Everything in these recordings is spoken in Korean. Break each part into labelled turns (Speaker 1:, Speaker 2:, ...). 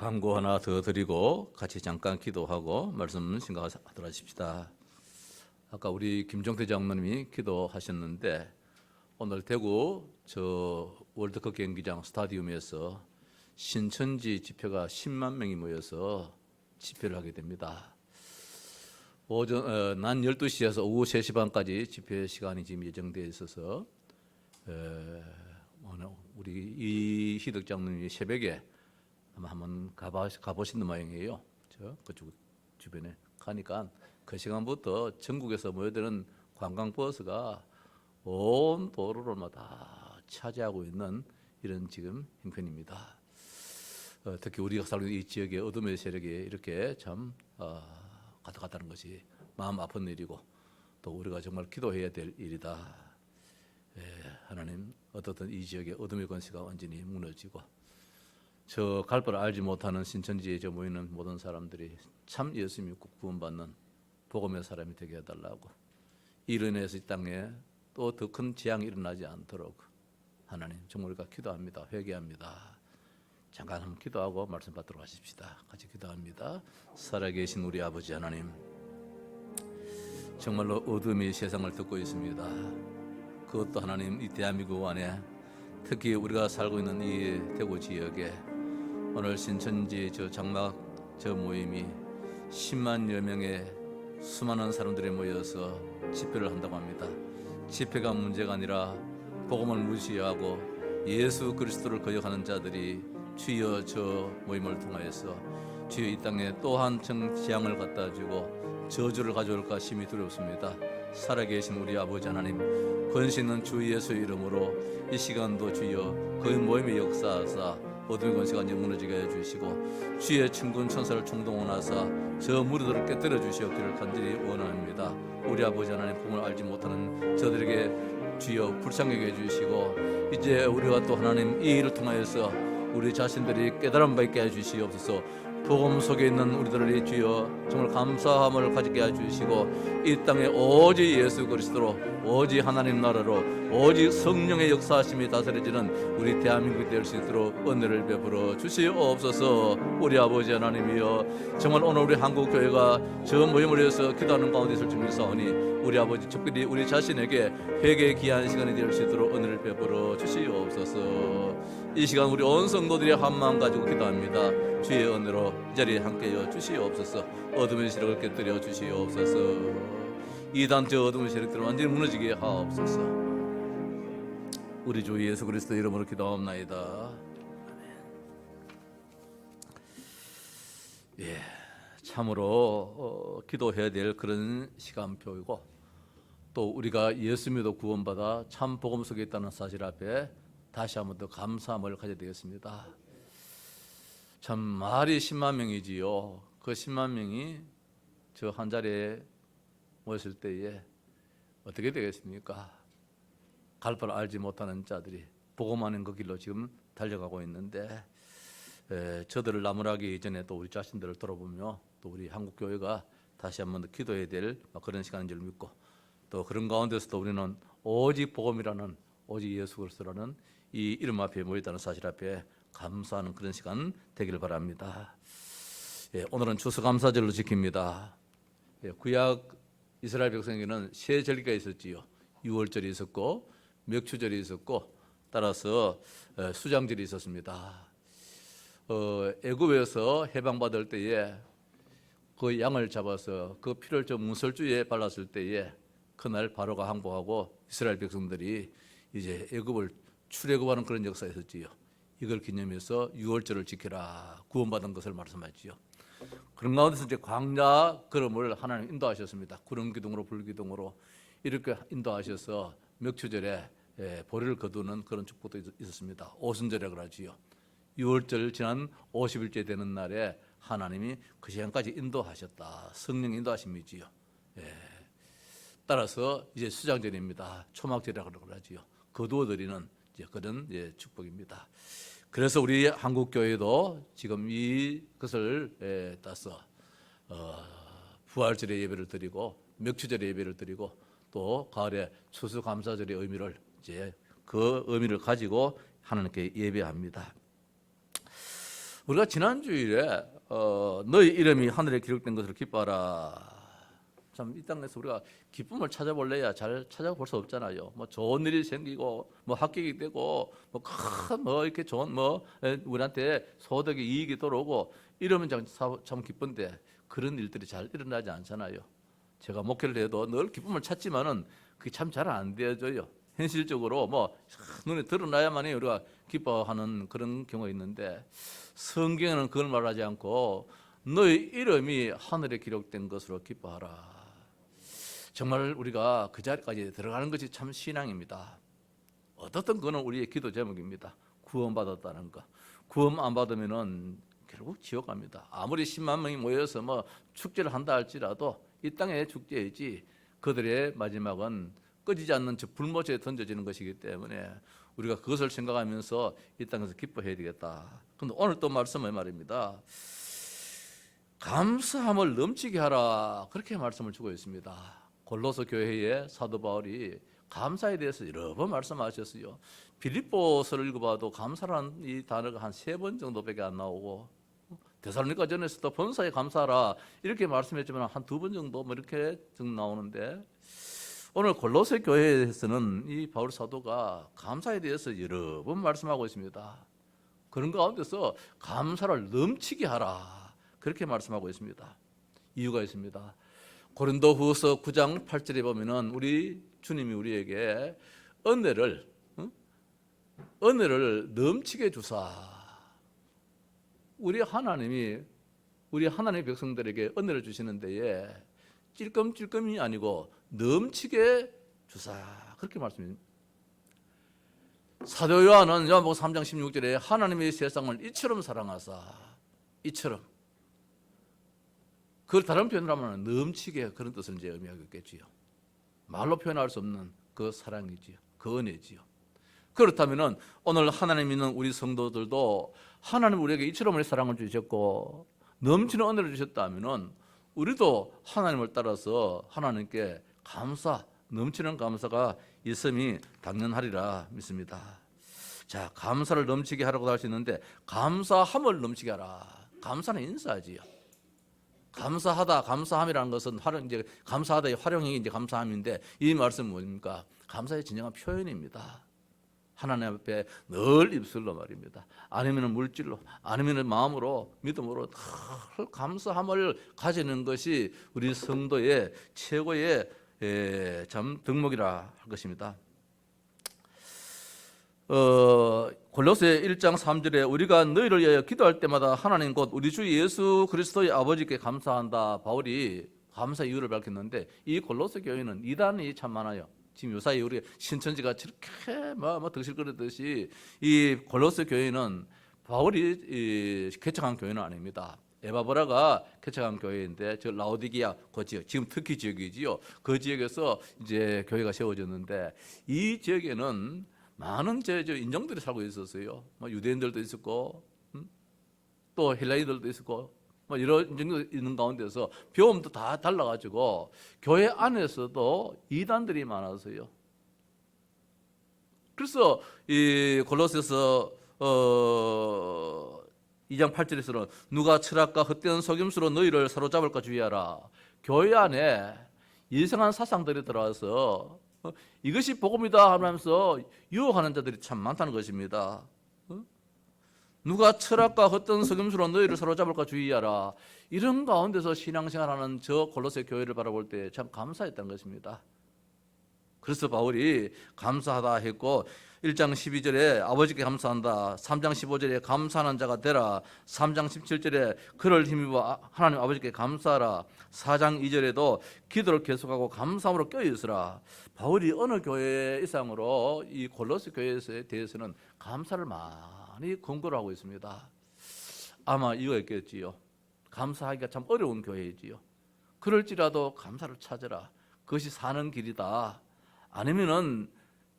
Speaker 1: 광고 하나 더 드리고 같이 잠깐 기도하고 말씀 생각하도록 하십시다. 아까 우리 김종태 장로님이 기도하셨는데 오늘 대구 저 월드컵 경기장 스타디움에서 신천지 집회가 10만 명이 모여서 집회를 하게 됩니다. 낮 12시에서 오후 3시 반까지 집회 시간이 지금 예정되어 있어서 우리 이희덕 장로님이 새벽에 아마 한번 가보신 모양이에요. 그쪽 주변에 가니까 그 시간부터 전국에서 모여드는 관광버스가 온 도로를마다 차지하고 있는 이런 지금 형편입니다. 특히 우리가 살고 있는 이 지역의 어둠의 세력이 이렇게 참 가득하다는 것이 마음 아픈 일이고 또 우리가 정말 기도해야 될 일이다. 하나님 어떻든 이 지역의 어둠의 권세가 완전히 무너지고 저 갈 바를 알지 못하는 신천지에 저 모이는 모든 사람들이 참 예수 믿고 구원받는 복음의 사람이 되게 해달라고 이로 인해서 이 땅에 또 더 큰 재앙이 일어나지 않도록 하나님 정말 우리가 기도합니다. 회개합니다. 잠깐 한번 기도하고 말씀 받도록 하십시다. 같이 기도합니다. 살아계신 우리 아버지 하나님, 정말로 어둠이 세상을 덮고 있습니다. 그것도 하나님 이 대한민국 안에 특히 우리가 살고 있는 이 대구 지역에 오늘 신천지 저 장막 저 모임이 10만여 명의 수많은 사람들이 모여서 집회를 한다고 합니다. 집회가 문제가 아니라 복음을 무시하고 예수 그리스도를 거역하는 자들이 주여 저 모임을 통하여서 주여 이 땅에 또 한층 재앙을 갖다 주고 저주를 가져올까 심히 두렵습니다. 살아계신 우리 아버지 하나님, 권세 있는 주 예수의 이름으로 이 시간도 주여 그 모임의 역사하사 어둠의 권세가 완전히 무너지게 해주시고 주의 천군 천사를 총동원하사 저 무리들을 깨뜨려 주시옵기를 간절히 원합니다. 우리 아버지 하나님, 복음을 알지 못하는 저들에게 주여 불쌍하게 해주시고 이제 우리가 또 하나님 이 일을 통하여서 우리 자신들이 깨달음 받게 해주시옵소서. 복음 속에 있는 우리들을 주여 정말 감사함을 가지게 해주시고 이 땅에 오직 예수 그리스도로 오직 하나님 나라로 오직 성령의 역사하심이 다스려지는 우리 대한민국이 될 수 있도록 은혜를 베풀어 주시옵소서. 우리 아버지 하나님이여, 정말 오늘 우리 한국교회가 저 모임을 위해서 기도하는 가운데 있을 줄 믿사오니 우리 아버지 특별히 우리 자신에게 회개의 귀한 시간이 될 수 있도록 은혜를 베풀어 주시옵소서. 이 시간 우리 온 성도들이 한 마음 가지고 기도합니다. 주의 은혜로 이 자리에 함께여 주시옵소서. 어둠의 세력을 깨뜨려 주시옵소서. 이단 저 어둠의 세력들을 완전히 무너지게 하옵소서. 우리 주 예수 그리스도 이름으로 기도하옵나이다. 예, 참으로 기도해야 될 그런 시간표이고 또 우리가 예수 믿어 구원받아 참 복음 속에 있다는 사실 앞에 다시 한번 더 감사함을 가져야 되겠습니다. 참 말이 10만 명이지요. 그 10만 명이 저 한 자리에 모였을 때에 어떻게 되겠습니까? 갈 바를 알지 못하는 자들이 복음하는 그 길로 지금 달려가고 있는데 저들을 나무라기 이전에 또 우리 자신들을 돌아보며 또 우리 한국교회가 다시 한번 더 기도해야 될 그런 시간인 줄 믿고 또 그런 가운데서도 우리는 오직 복음이라는 오직 예수 그리스도라는 이 이름 앞에 모였다는 사실 앞에 감사하는 그런 시간 되기를 바랍니다. 오늘은 추수감사절로 지킵니다. 구약 이스라엘 백성에게는 세 절기가 있었지요. 유월절이 있었고 맥추절이 있었고 따라서 수장절이 있었습니다. 애굽에서 해방받을 때에 그 양을 잡아서 그 피를 저 문설주에 발랐을 때에 그날 바로가 항복하고 이스라엘 백성들이 이제 애굽을 출애굽하는 그런 역사가 있었지요. 이걸 기념해서 유월절을 지켜라 구원받은 것을 말씀하지요. 그런 가운데서 이제 광야 걸음을 하나님 인도하셨습니다. 구름 기둥으로 불 기둥으로 이렇게 인도하셔서 맥추절에 보리를 거두는 그런 축복도 있었습니다. 오순절이라고 하지요. 유월절 지난 50일째 되는 날에 하나님이 그 시간까지 인도하셨다. 성령 인도하심이지요. 따라서 이제 수장절입니다. 초막절이라고 하지요. 거두어드리는 이제 그런 축복입니다. 그래서 우리 한국교회도 지금 이것을 따서 부활절의 예배를 드리고 맥추절의 예배를 드리고 또 가을에 추수감사절의 의미를 이제 그 의미를 가지고 하나님께 예배합니다. 우리가 지난주일에 너희 이름이 하늘에 기록된 것으로 기뻐하라. 참 이 땅에서 우리가 기쁨을 찾아볼래야 잘 찾아볼 수 없잖아요. 뭐 좋은 일이 생기고 뭐 합격이 되고 뭐 큰 뭐 이렇게 좋은 뭐 우리한테 소득이 이익이 들어오고 이러면 참 기쁜데 그런 일들이 잘 일어나지 않잖아요. 제가 목회를 해도 늘 기쁨을 찾지만은 그게 참 잘 안 되어져요. 현실적으로 뭐 눈에 드러나야만이 우리가 기뻐하는 그런 경우가 있는데 성경에는 그걸 말하지 않고 너희 이름이 하늘에 기록된 것으로 기뻐하라. 정말 우리가 그 자리까지 들어가는 것이 참 신앙입니다. 어떻든 그거는 우리의 기도 제목입니다. 구원받았다는 거. 구원 안 받으면은 결국 지옥 갑니다. 아무리 10만 명이 모여서 뭐 축제를 한다 할지라도 이 땅의 축제이지 그들의 마지막은 꺼지지 않는 저 불못에 던져지는 것이기 때문에 우리가 그것을 생각하면서 이 땅에서 기뻐해야 되겠다. 그런데 오늘 또 말씀은 말입니다. 감사함을 넘치게 하라. 그렇게 말씀을 주고 있습니다. 골로새 교회의 사도 바울이 감사에 대해서 여러 번 말씀하셨어요. 빌립보서를 읽어봐도 감사라는 이 단어가 한 3번 정도밖에 안 나오고 데살로니가 전에서도 본사에 감사하라 이렇게 말씀했지만 한 2번 정도 뭐 이렇게 나오는데 오늘 골로새 교회에서는 이 바울 사도가 감사에 대해서 여러 번 말씀하고 있습니다. 그런 가운데서 감사를 넘치게 하라 그렇게 말씀하고 있습니다. 이유가 있습니다. 고린도후서 9장 8절에 보면은 우리 주님이 우리에게 은혜를 넘치게 주사. 우리 하나님의 백성들에게 은혜를 주시는 데에 찔끔찔끔이 아니고 넘치게 주사. 그렇게 말씀입니다. 사도 요한은 요한복음 3장 16절에 하나님의 세상을 이처럼 사랑하사. 이처럼. 그걸 다른 표현으로 하면 넘치게 그런 뜻을 이제 의미하겠지요. 말로 표현할 수 없는 그 사랑이지요. 그 은혜지요. 그렇다면은 오늘 하나님 믿는 우리 성도들도 하나님 우리에게 이처럼 우리 사랑을 주셨고 넘치는 은혜를 주셨다면은 우리도 하나님을 따라서 하나님께 넘치는 감사가 있음이 당연하리라 믿습니다. 자, 감사를 넘치게 하라고 할 수 있는데 감사함을 넘치게 하라. 감사는 인사지요. 감사함이라는 것은 이제 감사하다의 활용이 이제 감사함인데 이 말씀은 뭡니까? 감사의 진정한 표현입니다. 하나님 앞에 늘 입술로 말입니다. 아니면 물질로, 아니면 마음으로, 믿음으로 감사함을 가지는 것이 우리 성도의 최고의 참 덕목이라 할 것입니다. 골로새 1장 3절에 우리가 너희를 위하여 기도할 때마다 하나님 곧 우리 주 예수 그리스도의 아버지께 감사한다. 바울이 감사 이유를 밝혔는데 이 골로새 교회는 이단이 참 많아요. 지금 요사이 우리 신천지가 저렇게 뭐 득실거리듯이 이 골로새 교회는 바울이 개척한 교회는 아닙니다. 에바브라가 개척한 교회인데 저 라오디게아 그 지역, 지금 터키 지역이지요. 그 지역에서 이제 교회가 세워졌는데 이 지역에는 많은 저 인종들이 살고 있었어요. 뭐 유대인들도 있었고, 또 헬라인들도 있었고, 뭐 이런 인종들이 있는 가운데서 배움도 다 달라가지고 교회 안에서도 이단들이 많았어요. 그래서 이 골로새서 2장 8절에서는 누가 철학과 헛된 속임수로 너희를 사로잡을까 주의하라. 교회 안에 이상한 사상들이 들어와서 이것이 복음이다 하면서 유혹하는 자들이 참 많다는 것입니다. 누가 철학과 헛된 속임수로 너희를 사로잡을까 주의하라. 이런 가운데서 신앙생활하는 저 골로새 교회를 바라볼 때 참 감사했다는 것입니다. 그래서 바울이 감사하다 했고 1장 12절에 아버지께 감사한다. 3장 15절에 감사하는 자가 되라. 3장 17절에 그를 힘입어 하나님 아버지께 감사하라. 4장 2절에도 기도를 계속하고 감사함으로 껴있으라. 바울이 어느 교회 이상으로 이 골로새 교회에 대해서는 감사를 많이 권고를 하고 있습니다. 아마 이유가 있겠지요. 감사하기가 참 어려운 교회이지요. 그럴지라도 감사를 찾으라. 그것이 사는 길이다. 아니면은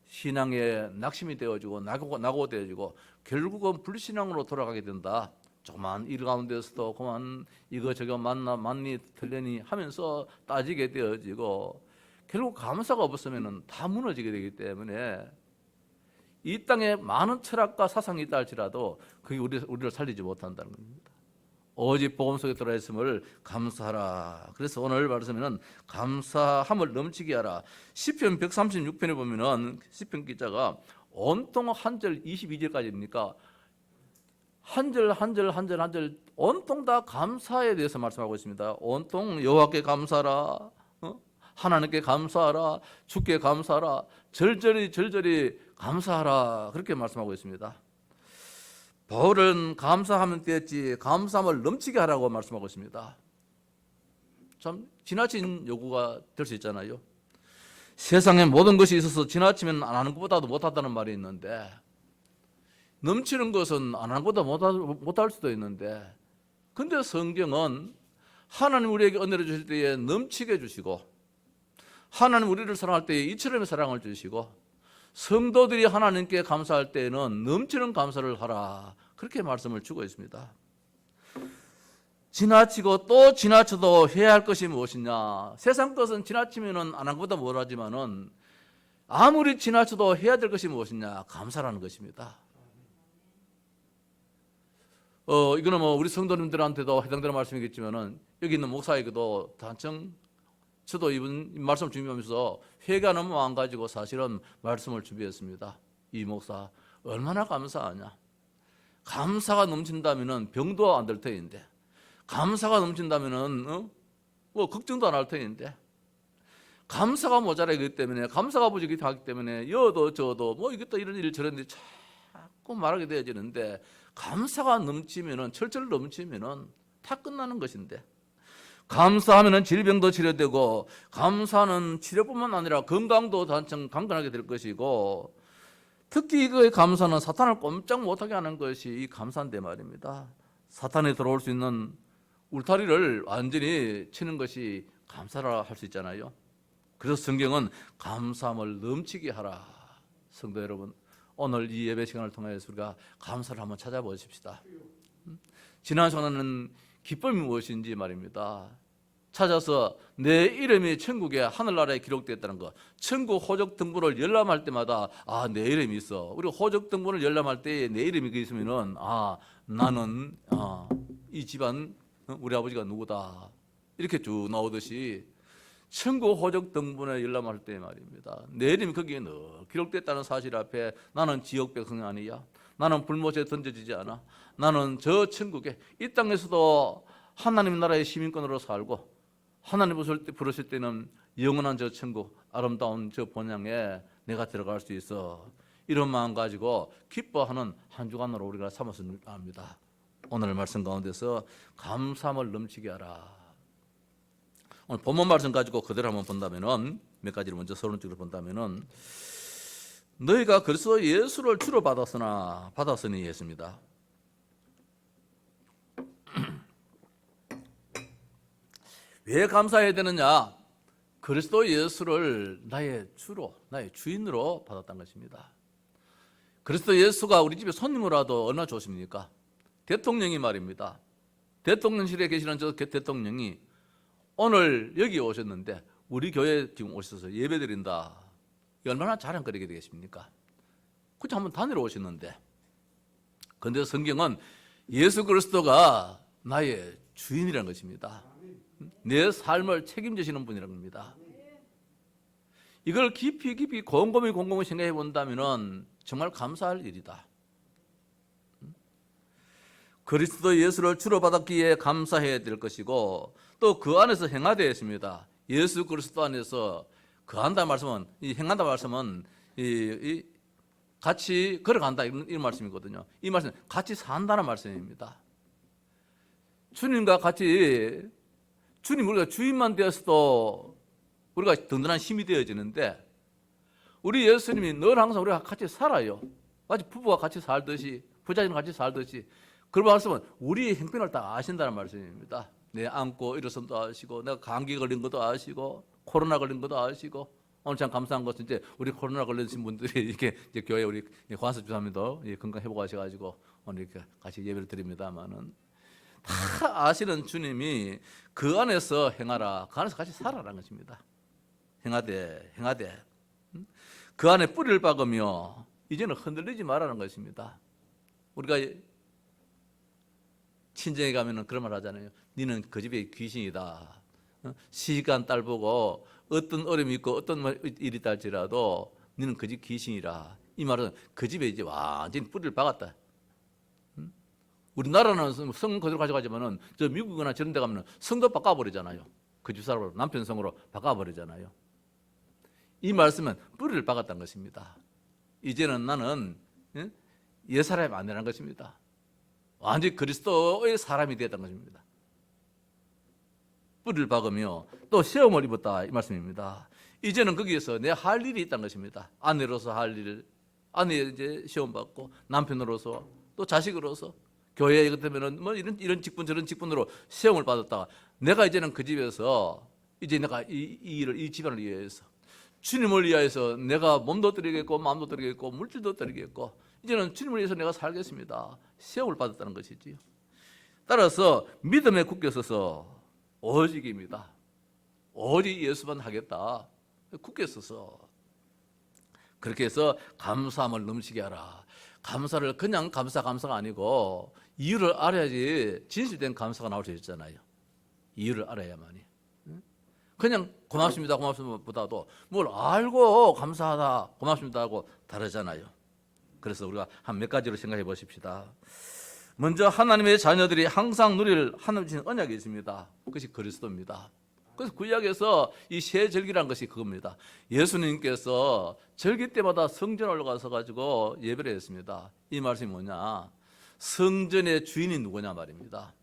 Speaker 1: 신앙에 낙심이 되어지고 낙오되어지고 결국은 불신앙으로 돌아가게 된다. 조그만 일 가운데서도 그만 이거 맞니 틀리니 하면서 따지게 되어지고 결국 감사가 없으면 다 무너지게 되기 때문에 이 땅에 많은 철학과 사상이 있다 할지라도 그게 우리를 살리지 못한다는 겁니다. 오직 복음 속에 들어가 있음을 감사하라. 그래서 오늘 말씀에는 감사함을 넘치게 하라. 시편 136편에 보면은 시편 기자가 온통 한 절 22절까지입니까? 한 절 온통 다 감사에 대해서 말씀하고 있습니다. 온통 여호와께 감사하라, 하나님께 감사하라, 주께 감사하라, 절절히 감사하라, 그렇게 말씀하고 있습니다. 바울은 감사하면 되었지 감사함을 넘치게 하라고 말씀하고 있습니다. 참 지나친 요구가 될 수 있잖아요. 세상에 모든 것이 있어서 지나치면 안 하는 것보다도 못하다는 말이 있는데, 넘치는 것은 안 하는 것보다 못할 수도 있는데, 근데 성경은 하나님 우리에게 은혜를 주실 때에 넘치게 주시고, 하나님 우리를 사랑할 때에 이처럼 사랑을 주시고, 성도들이 하나님께 감사할 때에는 넘치는 감사를 하라, 그렇게 말씀을 주고 있습니다. 지나치고 또 지나쳐도 해야 할 것이 무엇이냐? 세상 것은 지나치면 안 한 것보다 못하지만은 아무리 지나쳐도 해야 될 것이 무엇이냐? 감사라는 것입니다. 이거는 뭐 우리 성도님들한테도 해당되는 말씀이겠지만은 여기 있는 목사에게도 단청 저도 이번 말씀 준비하면서 회가 너무 안 가지고 사실은 말씀을 준비했습니다. 이 목사 얼마나 감사하냐? 감사가 넘친다면은 병도 안 될 터인데, 감사가 넘친다면은 뭐 걱정도 안 할 터인데, 감사가 모자라기 때문에, 감사가 부족하기 때문에 여도 저도 뭐 이것도 이런 일 저런 일 자꾸 말하게 되어지는데, 감사가 넘치면은 철철 넘치면은 다 끝나는 것인데, 감사하면은 질병도 치료되고, 감사는 치료뿐만 아니라 건강도 단청 강건하게 될 것이고, 특히 이거의 감사는 사탄을 꼼짝 못하게 하는 것이 이 감사인데 말입니다. 사탄이 들어올 수 있는 울타리를 완전히 치는 것이 감사라 할 수 있잖아요. 그래서 성경은 감사함을 넘치게 하라. 성도 여러분, 오늘 이 예배 시간을 통해서 우리가 감사를 한번 찾아보십시다. 지난 시간에는 기쁨이 무엇인지 말입니다. 찾아서 내 이름이 천국에 하늘나라에 기록되었다는 것, 천국 호적 등본을 열람할 때마다 내 이름이 있어. 우리 호적 등본을 열람할 때 내 이름이 있으면은 나는 이 집안 우리 아버지가 누구다, 이렇게 쭉 나오듯이 천국 호적 등본에 열람할 때 말입니다, 내 이름이 거기에 늘 기록됐다는 사실 앞에 나는 지역 백성이 아니야, 나는 불못에 던져지지 않아, 나는 저 천국에 이 땅에서도 하나님 나라의 시민권으로 살고, 하나님 부르실 때는 영원한 저 천국, 아름다운 저 본향에 내가 들어갈 수 있어. 이런 마음 가지고 기뻐하는 한 주간으로 우리가 삼았으면 합니다. 오늘 말씀 가운데서 감사함을 넘치게 하라. 오늘 본문 말씀 가지고 그대로 한번 본다면은, 몇 가지를 먼저 서론적으로 본다면은, 너희가 그리스도 예수를 주로 받았으니 했습니다. 왜 감사해야 되느냐? 그리스도 예수를 나의 주로, 나의 주인으로 받았다는 것입니다. 그리스도 예수가 우리 집에 손님으로 와도 얼마나 좋습니까? 대통령이 말입니다, 대통령실에 계시는 저 대통령이 오늘 여기 오셨는데 우리 교회에 지금 오셔서 예배드린다, 얼마나 자랑거리게 되겠습니까? 그렇죠, 한번 다니러 오셨는데. 그런데 성경은 예수 그리스도가 나의 주인이라는 것입니다. 내 삶을 책임지시는 분이라는 겁니다. 이걸 깊이 곰곰이 생각해 본다면 정말 감사할 일이다. 그리스도 예수를 주로 받았기에 감사해야 될 것이고, 또 그 안에서 행하되어 있습니다. 예수 그리스도 안에서 거한다 말씀은, 이 행한다 말씀은 이 같이 걸어간다, 이런 말씀이거든요. 이 말씀은 같이 산다는 말씀입니다. 주님과 같이, 주님 우리가 주인만 되었어도 우리가 든든한 힘이 되어지는데, 우리 예수님이 늘 항상 우리가 같이 살아요. 마치 부부가 같이 살듯이, 부자님과 같이 살듯이. 그 말씀은 우리의 형편을 다 아신다는 말씀입니다. 내 안고 일어선도 아시고, 내가 감기 걸린 것도 아시고, 코로나 걸린 것도 아시고. 오늘 참 감사한 것은 이제 우리 코로나 걸리신 분들이 이렇게 이제 교회 우리 관습 주사님도 건강 회복하셔가지고 오늘 이렇게 같이 예배를 드립니다만은, 다 아시는 주님이 그 안에서 행하라, 그 안에서 같이 살아라는 것입니다. 행하되 그 안에 뿌리를 박으며 이제는 흔들리지 말라는 것입니다. 우리가 친정에 가면은 그런 말 하잖아요. 니는 그 집의 귀신이다. 시간 딸보고 어떤 어려움이 있고 어떤 일이 있달지라도 니는 그 집 귀신이라. 이 말은 그 집에 이제 완전히 뿌리를 박았다. 우리나라는 성 그대로 가져가지만은 저 미국이나 저런 데 가면은 성도 바꿔버리잖아요. 그 집 사람으로 남편 성으로 바꿔버리잖아요. 이 말씀은 뿌리를 박았다는 것입니다. 이제는 나는 옛 사람이 안 되는 것입니다. 완전히 그리스도의 사람이 되었다는 것입니다. 뿌리를 박으며 또 시험을 입었다 이 말씀입니다. 이제는 거기에서 내 할 일이 있다는 것입니다. 아내로서 할 일, 아내 이제 시험 받고 남편으로서 또 자식으로서 교회에 그때면은 뭐 이런 직분 저런 직분으로 시험을 받았다가 내가 이제는 그 집에서 이제 내가 이 일을 이 집안을 위해서 주님을 위하여서 내가 몸도 드리겠고 마음도 드리겠고 물질도 드리겠고 이제는 주님을 위해서 내가 살겠습니다. 시험을 받았다는 것이지요. 따라서 믿음에 굳게 서서 오직입니다. 오직 예수만 하겠다. 굳게 서서 그렇게 해서 감사함을 넘치게 하라. 감사를 그냥 감사가 아니고 이유를 알아야지 진실된 감사가 나올 수 있잖아요. 이유를 알아야만이. 그냥 고맙습니다 보다도 뭘 알고 감사하다 고맙습니다 하고 다르잖아요. 그래서 우리가 한 몇 가지로 생각해 보십시다. 먼저 하나님의 자녀들이 항상 누릴 하나님 주신 언약이 있습니다. 그것이 그리스도입니다. 그래서 구약에서 이 새 절기라는 것이 그겁니다. 예수님께서 절기 때마다 성전에 올라가서 가지고 예배를 했습니다. 이 말씀이 뭐냐? 성전의 주인이 누구냐 말입니다.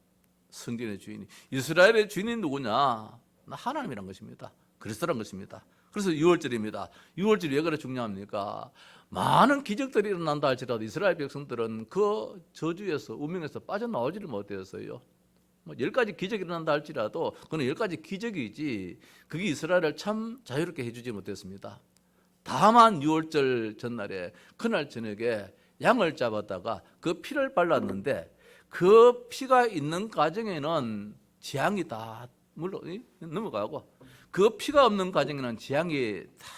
Speaker 1: 성전의 주인이 이스라엘의 주인이 누구냐? 하나님이란 것입니다. 그리스도란 것입니다. 그래서 6월절입니다. 6월절이 왜 그렇게 중요합니까? 많은 기적들이 일어난다 할지라도 이스라엘 백성들은 그 저주에서 운명에서 빠져나오지를 못했어요. 뭐 10가지 기적이 일어난다 할지라도 그건 10가지 기적이지 그게 이스라엘을 참 자유롭게 해주지 못했습니다. 다만 6월절 전날에 그날 저녁에 양을 잡았다가 그 피를 발랐는데 그 피가 있는 가정에는 재앙이 다 넘어가고 그 피가 없는 가정에는 재앙이 다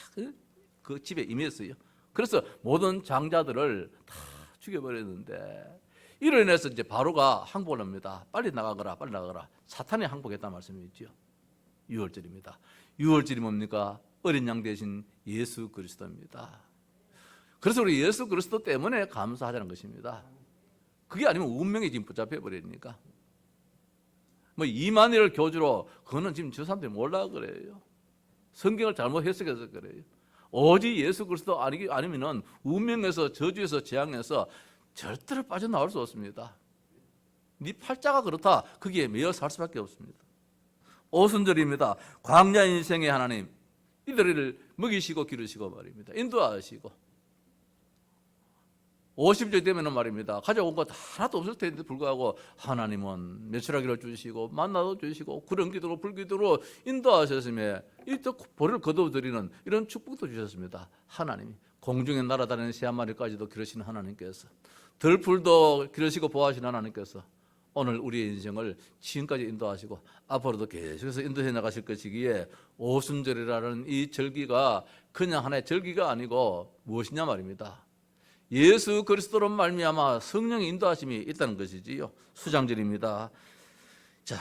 Speaker 1: 그 집에 임했어요. 그래서 모든 장자들을 다 죽여버렸는데 이로 인해서 이제 바로가 항복을 합니다. 빨리 나가거라. 사탄이 항복했다는 말씀이죠. 6월절입니다. 6월절이 뭡니까? 어린 양 대신 예수 그리스도입니다. 그래서 우리 예수 그리스도 때문에 감사하자는 것입니다. 그게 아니면 운명이 지금 붙잡혀 버리니까. 뭐 이만희를 교주로 그거는 지금 저 사람들이 몰라 그래요. 성경을 잘못 해석해서 그래요. 오직 예수 그리스도 아니면은 운명에서 저주에서 재앙에서 절대로 빠져나올 수 없습니다. 네 팔자가 그렇다. 거기에 매여 살 수밖에 없습니다. 오순절입니다. 광야 인생의 하나님 이들을 먹이시고 기르시고 말입니다. 인도하시고 50절 되면은 말입니다. 가져온 것 하나도 없을 텐데 불구하고 하나님은 매출하기를 주시고 만나도 주시고 구름 기도로 불기도로 인도하셨으며 이또 벌을 거둬드리는 이런 축복도 주셨습니다. 하나님이 공중에 날아다니는 새 한 마리까지도 기르시는 하나님께서 들풀도 기르시고 보호하시는 하나님께서 오늘 우리의 인생을 지금까지 인도하시고 앞으로도 계속해서 인도해 나가실 것이기에 오순절이라는 이 절기가 그냥 하나의 절기가 아니고 무엇이냐 말입니다. 예수 그리스도로 말미암아 성령의 인도하심이 있다는 것이지요. 수장절입니다. 자,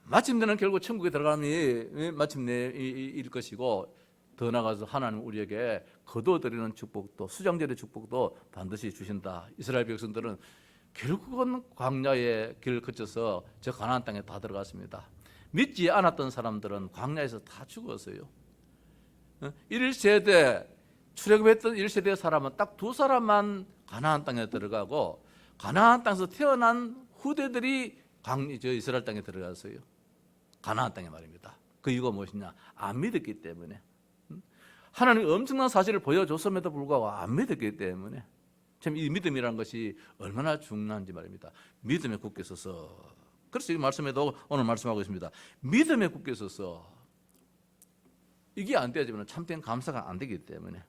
Speaker 1: 마침내는 결국 천국에 들어가면 마침내 일 것이고 더 나아가서 하나님 우리에게 거두어드리는 축복도 수장절의 축복도 반드시 주신다. 이스라엘 백성들은 결국은 광야의 길을 거쳐서 저 가나안 땅에 다 들어갔습니다. 믿지 않았던 사람들은 광야에서 다 죽었어요. 1세대 출애굽했던 1세대 사람은 딱 2사람만 가나안 땅에 들어가고 가나안 땅에서 태어난 후대들이 이스라엘 땅에 들어갔어요. 가나안 땅에 말입니다. 그 이유가 무엇이냐? 안 믿었기 때문에. 하나님이 엄청난 사실을 보여줬음에도 불구하고 안 믿었기 때문에 참 이 믿음이라는 것이 얼마나 중요한지 말입니다. 믿음에 굳게 서서 그래서 이 말씀에도 오늘 말씀하고 있습니다. 믿음에 굳게 서서 이게 안 되지만 참된 감사가 안 되기 때문에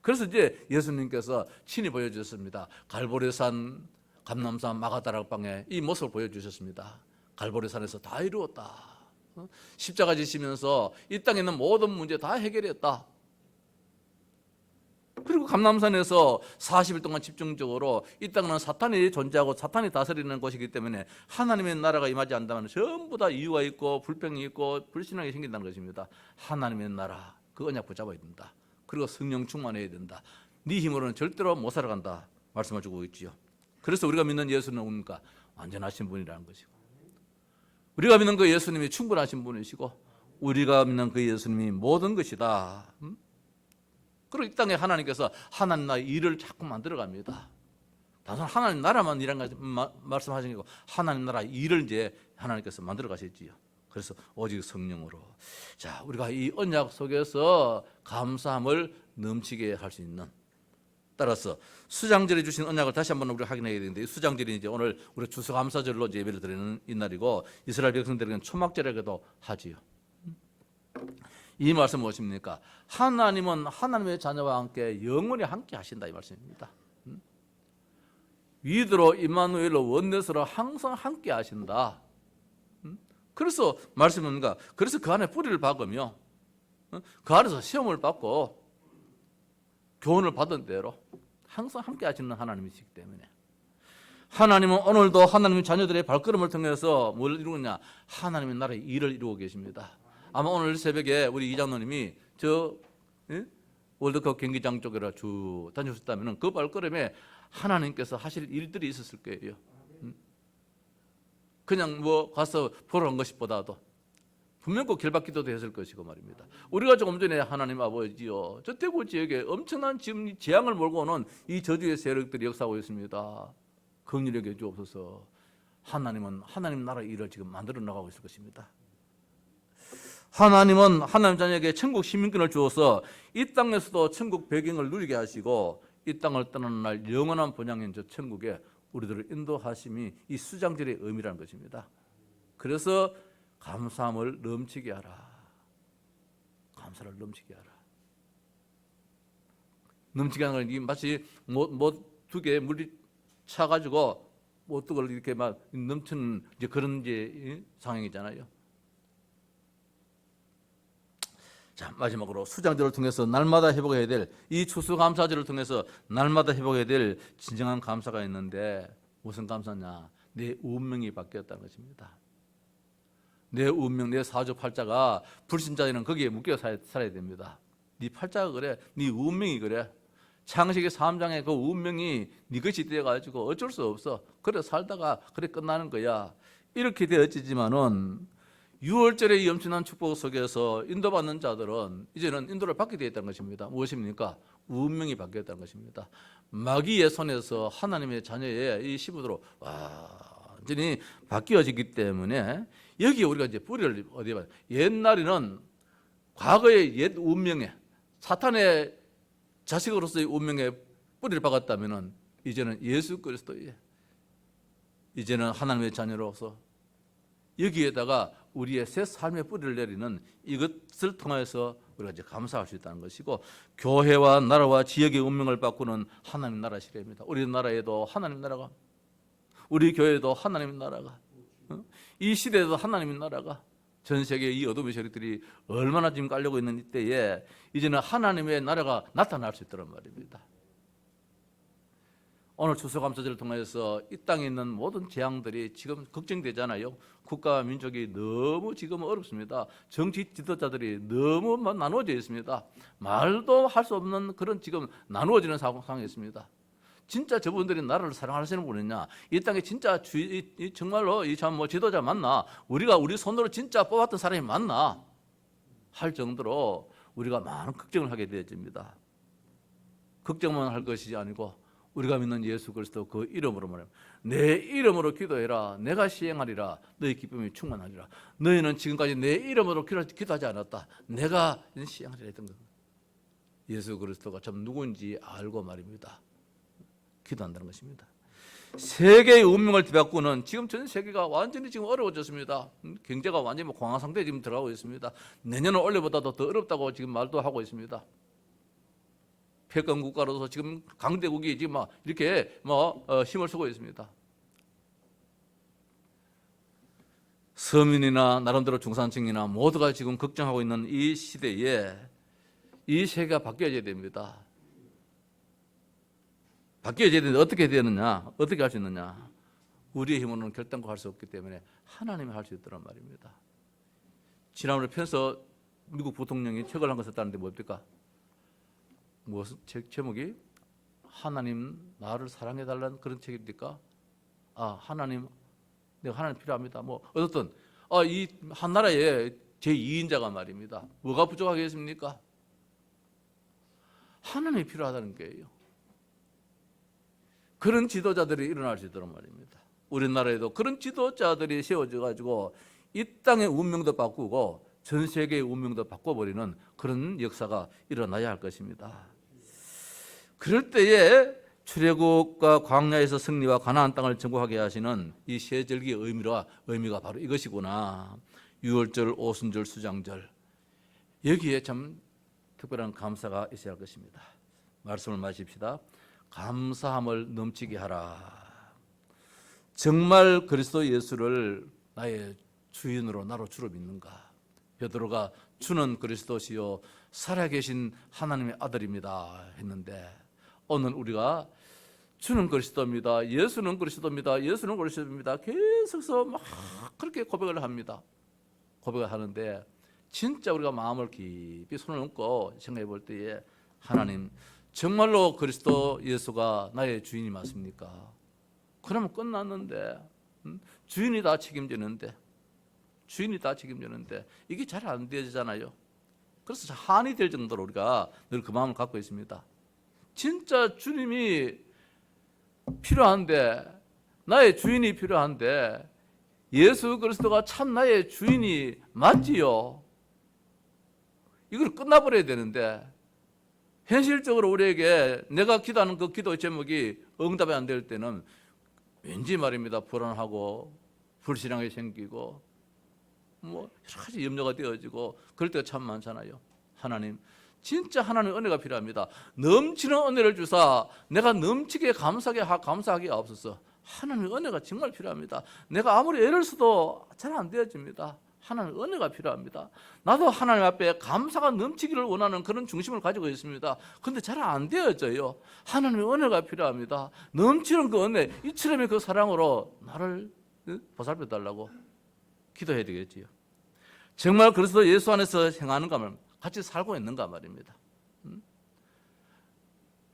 Speaker 1: 그래서 이제 예수님께서 친히 보여주셨습니다. 갈보리산, 감람산, 마가다락방에 이 모습을 보여주셨습니다. 갈보리산에서 다 이루었다. 십자가 지시면서 이 땅에 있는 모든 문제 다 해결했다. 그리고 감람산에서 40일 동안 집중적으로 이 땅은 사탄이 존재하고 사탄이 다스리는 곳이기 때문에 하나님의 나라가 임하지 않다면 전부 다 이유가 있고 불평이 있고 불신앙이 생긴다는 것입니다. 하나님의 나라, 그 언약 붙잡아야 된다. 그리고 성령 충만해야 된다. 네 힘으로는 절대로 못 살아간다 말씀을 주고 있지요. 그래서 우리가 믿는 예수는 뭡니까? 완전하신 분이라는 것이고, 우리가 믿는 그 예수님이 충분하신 분이시고, 우리가 믿는 그 예수님이 모든 것이다. 그리고 이 땅에 하나님께서 하나님 나라의 일을 자꾸 만들어갑니다. 단순 하나님 나라만 일한 말씀하신 게 아니고 하나님 나라의 일을 이제 하나님께서 만들어 가셨지요. 그래서 오직 성령으로, 자, 우리가 이 언약 속에서 감사함을 넘치게 할 수 있는, 따라서 수장절에 주신 언약을 다시 한번 우리가 확인해야 되는데, 이 수장절이 이제 오늘 우리 추수감사절로 예배를 드리는 이 날이고, 이스라엘 백성들에게는 초막절에도 하지요. 이 말씀 무엇입니까? 하나님은 하나님의 자녀와 함께 영원히 함께 하신다 이 말씀입니다. 위드로 임마누엘로 원넷으로 항상 함께 하신다. 그래서 말씀은 뭔가, 그래서 그 안에 뿌리를 박으며 그 안에서 시험을 받고 교훈을 받은 대로 항상 함께 하시는 하나님이시기 때문에, 하나님은 오늘도 하나님의 자녀들의 발걸음을 통해서 뭘 이루느냐? 하나님의 나라의 일을 이루고 계십니다. 아마 오늘 새벽에 우리 이장로님이 저 월드컵 경기장 쪽으로 쭉 다니셨다면 그 발걸음에 하나님께서 하실 일들이 있었을 거예요. 그냥 뭐 가서 보러 간 것보다도 분명 그 결박기도도 했을 것이고 말입니다. 우리가 조금 전에 하나님 아버지요, 저 대구 지역에 엄청난 지금 재앙을 몰고 오는 이 저주의 세력들이 역사하고 있습니다. 긍휼히 여겨 주옵소서. 하나님은 하나님 나라의 일을 지금 만들어 나가고 있을 것입니다. 하나님은 하나님 자녀에게 천국 시민권을 주어서 이 땅에서도 천국 배경을 누리게 하시고, 이 땅을 떠나는 날 영원한 본향인 저 천국에 우리들을 인도하심이 이 수장절의 의미라는 것입니다. 그래서 감사함을 넘치게 하라. 감사를 넘치게 하라. 넘치게 하는 건 마치 두 개 물이 차가지고 모뚜걸 이렇게 막 넘치는 이제 그런 이제 상황이잖아요. 자, 마지막으로 수장절을 통해서 날마다 회복해야 될, 이 추수감사절을 통해서 날마다 회복해야 될 진정한 감사가 있는데, 무슨 감사냐? 내 운명이 바뀌었다는 것입니다. 내 운명, 내 사주팔자가, 불신자들은 거기에 묶여 살아야 됩니다. 네 팔자가 그래, 네 운명이 그래. 창세기 3장에 그 운명이 네 것이 되어가지고 어쩔 수 없어. 그래 살다가 그래 끝나는 거야. 이렇게 되어지지만은 6월절의 이 엄청난 축복 속에서 인도받는 자들은 이제는 인도를 받게 되어 있다는 것입니다. 무엇입니까? 운명이 바뀌었다는 것입니다. 마귀의 손에서 하나님의 자녀의 이 시부도로 완전히 바뀌어지기 때문에, 여기에 우리가 이제 뿌리를 어디에 봐요? 옛날에는 과거의 옛 운명에, 사탄의 자식으로서의 운명에 뿌리를 박았다면은, 이제는 예수 그리스도의, 이제는 하나님의 자녀로서 여기에다가 우리의 새 삶의 뿌리를 내리는 이것을 통해서 우리가 이제 감사할 수 있다는 것이고, 교회와 나라와 지역의 운명을 바꾸는 하나님 나라 시대입니다. 우리 나라에도 하나님 나라가, 우리 교회도 하나님 나라가, 이 시대에도 하나님 나라가, 전 세계 이 어둠의 세력들이 얼마나 지금 깔려고 있는 이때에 이제는 하나님의 나라가 나타날 수 있다는 말입니다. 오늘 추수감사절을 통해서 이 땅에 있는 모든 재앙들이 지금 걱정되잖아요. 국가와 민족이 너무 지금 어렵습니다. 정치 지도자들이 너무 나누어져 있습니다. 말도 할 수 없는 그런 지금 나누어지는 상황이 있습니다. 진짜 저분들이 나라를 사랑하시는 분이냐? 이 땅에 진짜 정말로 이 참 지도자 맞나? 우리가 우리 손으로 진짜 뽑았던 사람이 맞나? 할 정도로 우리가 많은 걱정을 하게 되어집니다. 걱정만 할 것이 아니고, 우리가 믿는 예수 그리스도 그 이름으로 말하면, 내 이름으로 기도해라. 내가 시행하리라. 너희 기쁨이 충만하리라. 너희는 지금까지 내 이름으로 기도하지 않았다. 내가 시행하리라 했던 것. 예수 그리스도가 참 누구인지 알고 말입니다. 기도한다는 것입니다. 세계의 운명을 뒤바꾸는, 지금 전 세계가 완전히 지금 어려워졌습니다. 경제가 완전히 공황 상태에 지금 들어가고 있습니다. 내년은 원래보다도 더 어렵다고 지금 말도 하고 있습니다. 패권 국가로서 지금 강대국이 지금 막 이렇게 힘을 쓰고 있습니다. 서민이나 나름대로 중산층이나 모두가 지금 걱정하고 있는 이 시대에 이 세계가 바뀌어져야 됩니다. 바뀌어져야 되는데 어떻게 되느냐? 어떻게 할 수 있느냐? 우리의 힘으로는 결단코 할 수 없기 때문에 하나님이 할 수 있더란 말입니다. 지난번에 편서 미국 부통령이 책을 한 거 썼다는데 뭡니까? 무슨 책 제목이? 하나님 나를 사랑해달라는 그런 책입니까? 하나님, 내가 하나님 필요합니다. 뭐 어떻든 이 한 나라의 제2인자가 말입니다. 뭐가 부족하겠습니까? 하나님이 필요하다는 거예요. 그런 지도자들이 일어날 수 있도록 말입니다. 우리나라에도 그런 지도자들이 세워져 가지고 이 땅의 운명도 바꾸고 전 세계의 운명도 바꿔버리는 그런 역사가 일어나야 할 것입니다. 그럴 때에 출애굽과 광야에서 승리와 가나안 땅을 정복하게 하시는 이 세 절기의 의미가 바로 이것이구나. 유월절, 오순절, 수장절, 여기에 참 특별한 감사가 있어야 할 것입니다. 말씀을 마십시다. 감사함을 넘치게 하라. 정말 그리스도 예수를 나의 주인으로 나로 주로 믿는가? 베드로가 주는 그리스도시요 살아계신 하나님의 아들입니다 했는데, 오늘 우리가 주는 그리스도입니다, 예수는 그리스도입니다, 예수는 그리스도입니다 계속해서 막 그렇게 고백을 합니다. 고백을 하는데 진짜 우리가 마음을 깊이 손을 얹고 생각해 볼 때에, 하나님 정말로 그리스도 예수가 나의 주인이 맞습니까? 그러면 끝났는데, 주인이 다 책임지는데 이게 잘 안 되잖아요. 그래서 한이 될 정도로 우리가 늘 그 마음을 갖고 있습니다. 진짜 주님이 필요한데, 나의 주인이 필요한데, 예수 그리스도가 참 나의 주인이 맞지요? 이걸 끝나버려야 되는데, 현실적으로 우리에게 내가 기도하는 그 기도 제목이 응답이 안 될 때는 왠지 말입니다, 불안하고 불신앙이 생기고 뭐 여러 가지 염려가 되어지고 그럴 때가 참 많잖아요. 하나님, 진짜 하나님의 은혜가 필요합니다. 넘치는 은혜를 주사 내가 넘치게 감사하게 없어서 하나님의 은혜가 정말 필요합니다. 내가 아무리 애를 써도 잘 안 되어집니다. 하나님의 은혜가 필요합니다. 나도 하나님 앞에 감사가 넘치기를 원하는 그런 중심을 가지고 있습니다. 그런데 잘 안 되어져요. 하나님의 은혜가 필요합니다. 넘치는 그 은혜, 이처럼의 그 사랑으로 나를 보살펴 달라고 기도해야 되겠지요. 정말 그리스도 예수 안에서 행하는가 말입니다. 같이 살고 있는가 말입니다.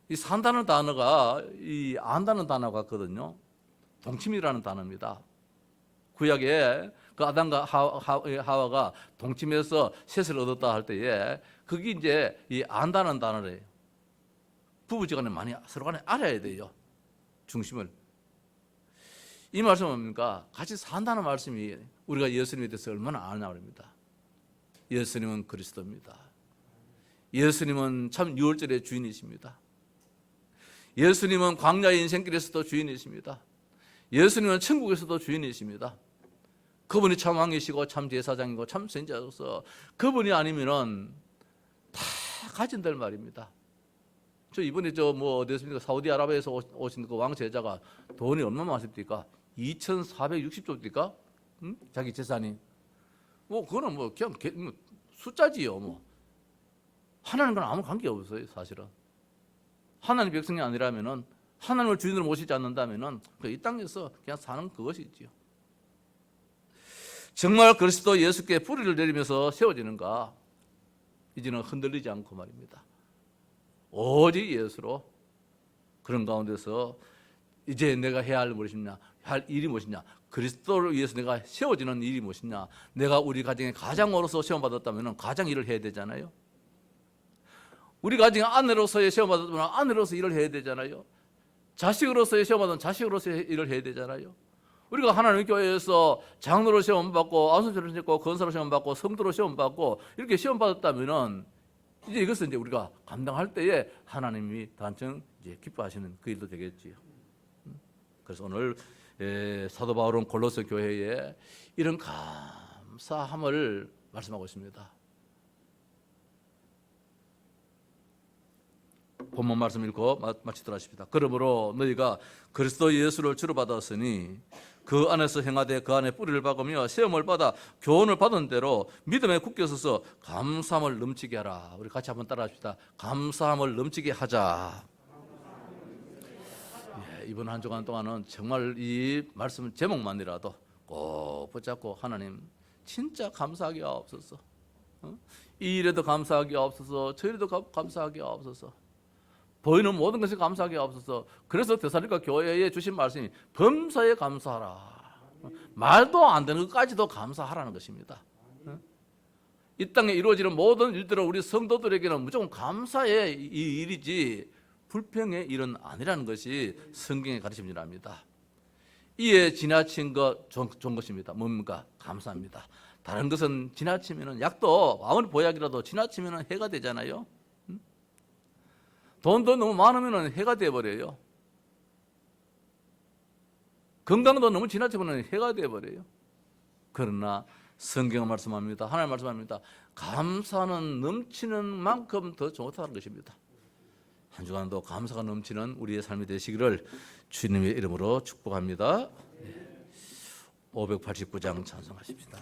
Speaker 1: 이 산다는 단어가 이 안다는 단어 같거든요. 동침이라는 단어입니다. 구약에 그 아담과 하와가 동침해서 셋을 얻었다 할 때에 그게 이제 이 안다는 단어래요. 부부지간에 많이 서로 간에 알아야 돼요. 중심을. 이 말씀은 뭡니까? 같이 산다는 말씀이 우리가 예수님에 대해서 얼마나 아냐 말입니다. 예수님은 그리스도입니다. 예수님은 참 유월절의 주인이십니다. 예수님은 광야의 인생길에서도 주인이십니다. 예수님은 천국에서도 주인이십니다. 그분이 참 왕이시고 참 제사장이고 참 선지자로서 그분이 아니면은 다 가진들 말입니다. 저 이번에 어디였습니까? 사우디아라비아에서 오신 그 왕 제자가 돈이 얼마나 많습니까? 2,460조입니까? 자기 재산이. 그거는 그냥 숫자지요. 하나님과는 아무 관계 없어요, 사실은. 하나님 백성이 아니라면은, 하나님을 주인으로 모시지 않는다면은 이 땅에서 그냥 사는 그것이지요. 정말 그리스도 예수께 뿌리를 내리면서 세워지는가? 이제는 흔들리지 않고 말입니다. 오직 예수로. 그런 가운데서 이제 내가 해야 할 무엇이냐, 할 일이 무엇이냐, 그리스도를 위해서 내가 세워지는 일이 무엇이냐. 내가 우리 가정의 가장으로서 시험받았다면 가장 일을 해야 되잖아요. 우리 가정의 아내로서의 시험받았다면 아내로서 일을 해야 되잖아요. 자식으로서의 시험받은 자식으로서 일을 해야 되잖아요. 우리가 하나님 교회에서 장로로 시험받고 안수처로 시험받고 권사로 시험받고 성도로 시험받고 이렇게 시험받았다면은 이제 이것은 이제 우리가 감당할 때에 하나님이 단청 이제 기뻐하시는 그 일도 되겠지요. 그래서 오늘 사도 바울은 골로새 교회에 이런 감사함을 말씀하고 있습니다. 본문 말씀 읽고 마치도록 하십니다. 그러므로 너희가 그리스도 예수를 주로 받았으니 그 안에서 행하되 그 안에 뿌리를 박으며 시험을 받아 교훈을 받은 대로 믿음에 굳게 서서 감사함을 넘치게 하라. 우리 같이 한번 따라합시다. 감사함을 넘치게 하자. 이번 한 주간 동안은 정말 이 말씀 제목만이라도 꼭 붙잡고 하나님 진짜 감사하게 없어서 이 일에도 감사하게 없어서 저 일에도 감사하게 없어서 보이는 모든 것에 감사하게 없어서 그래서 데살로니가 교회에 주신 말씀이 범사에 감사하라. 말도 안 되는 것까지도 감사하라는 것입니다. 이 땅에 이루어지는 모든 일들은 우리 성도들에게는 무조건 감사의 이 일이지 불평의 일은 아니라는 것이 성경의 가르침이랍니다. 이에 지나친 것 좋은 것입니다. 뭡니까? 감사합니다. 다른 것은 지나치면 약도 아무리 보약이라도 지나치면 해가 되잖아요. 돈도 너무 많으면 해가 돼버려요. 건강도 너무 지나치면 해가 돼버려요. 그러나 성경은 말씀합니다. 하나님 말씀합니다. 감사는 넘치는 만큼 더 좋다는 것입니다. 한 주간도 감사가 넘치는 우리의 삶이 되시기를 주님의 이름으로 축복합니다. 589장 찬송하십시다.